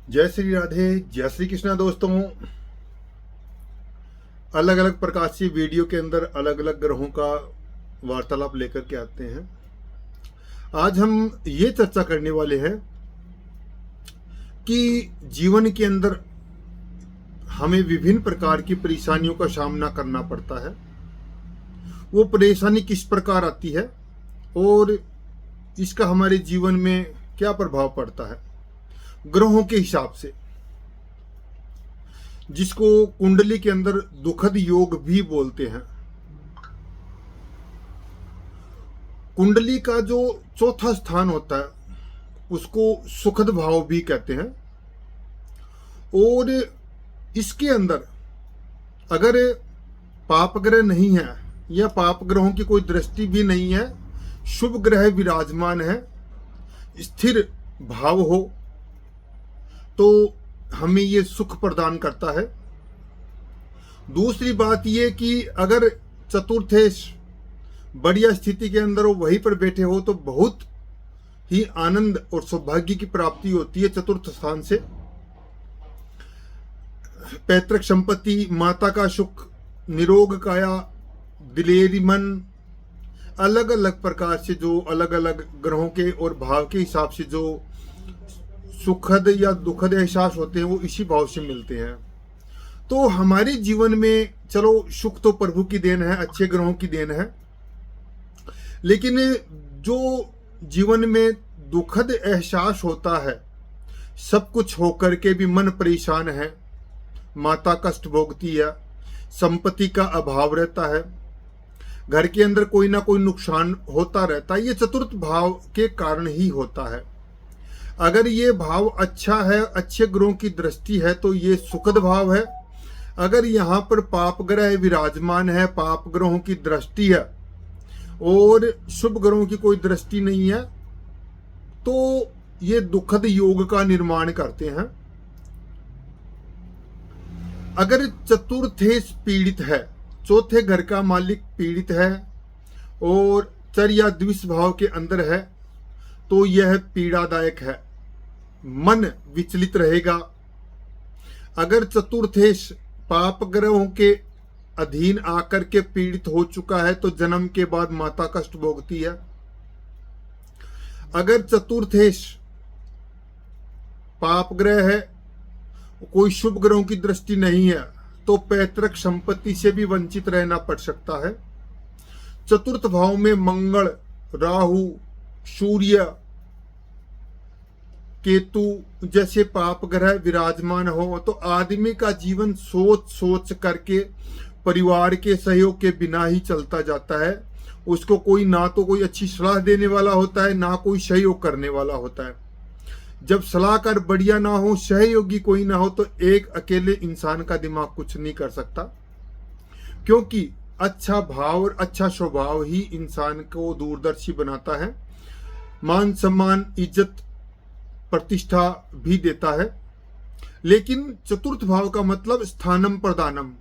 जय श्री राधे, जय श्री कृष्णा। दोस्तों, अलग अलग प्रकार की वीडियो के अंदर अलग अलग ग्रहों का वार्तालाप लेकर के आते हैं। आज हम ये चर्चा करने वाले हैं कि जीवन के अंदर हमें विभिन्न प्रकार की परेशानियों का सामना करना पड़ता है। वो परेशानी किस प्रकार आती है और इसका हमारे जीवन में क्या प्रभाव पड़ता है ग्रहों के हिसाब से, जिसको कुंडली के अंदर दुखद योग भी बोलते हैं। कुंडली का जो चौथा स्थान होता है उसको सुखद भाव भी कहते हैं। और इसके अंदर अगर पाप ग्रह नहीं है या पाप ग्रहों की कोई दृष्टि भी नहीं है, शुभ ग्रह विराजमान है, स्थिर भाव हो, तो हमें ये सुख प्रदान करता है। दूसरी बात ये कि अगर चतुर्थेश बढ़िया स्थिति के अंदर हो, वहीं पर बैठे हो, तो बहुत ही आनंद और सौभाग्य की प्राप्ति होती है चतुर्थ स्थान से। पैतृक संपत्ति, माता का सुख, निरोग काया, दिलेरी मन, अलग अलग प्रकार से जो अलग अलग ग्रहों के और भाव के हिसाब से जो सुखद या दुखद एहसास होते हैं वो इसी भाव से मिलते हैं। तो हमारे जीवन में चलो सुख तो प्रभु की देन है, अच्छे ग्रहों की देन है, लेकिन जो जीवन में दुखद एहसास होता है, सब कुछ होकर के भी मन परेशान है, माता कष्ट भोगती है, संपत्ति का अभाव रहता है, घर के अंदर कोई ना कोई नुकसान होता रहता है, ये चतुर्थ भाव के कारण ही होता है। अगर ये भाव अच्छा है, अच्छे ग्रहों की दृष्टि है, तो ये सुखद भाव है। अगर यहाँ पर पाप ग्रह विराजमान है, पाप ग्रहों की दृष्टि है और शुभ ग्रहों की कोई दृष्टि नहीं है, तो ये दुखद योग का निर्माण करते हैं। अगर चतुर्थेश पीड़ित है, चौथे घर का मालिक पीड़ित है और चर या द्विष भाव के अंदर है, तो यह पीड़ादायक है, मन विचलित रहेगा। अगर चतुर्थेश पाप ग्रहों के अधीन आकर के पीड़ित हो चुका है, तो जन्म के बाद माता कष्ट भोगती है। अगर चतुर्थेश पाप ग्रह है, कोई शुभ ग्रहों की दृष्टि नहीं है, तो पैतृक संपत्ति से भी वंचित रहना पड़ सकता है। चतुर्थ भाव में मंगल, राहु, सूर्य, केतु जैसे पाप ग्रह विराजमान हो, तो आदमी का जीवन सोच सोच करके परिवार के सहयोग के बिना ही चलता जाता है। उसको कोई ना तो कोई अच्छी सलाह देने वाला होता है, ना कोई सहयोग करने वाला होता है। जब सलाहकार बढ़िया ना हो, सहयोगी कोई ना हो, तो एक अकेले इंसान का दिमाग कुछ नहीं कर सकता, क्योंकि अच्छा भाव और अच्छा स्वभाव ही इंसान को दूरदर्शी बनाता है, मान सम्मान, इज्जत, प्रतिष्ठा भी देता है। लेकिन चतुर्थ भाव का मतलब स्थानम प्रदानम,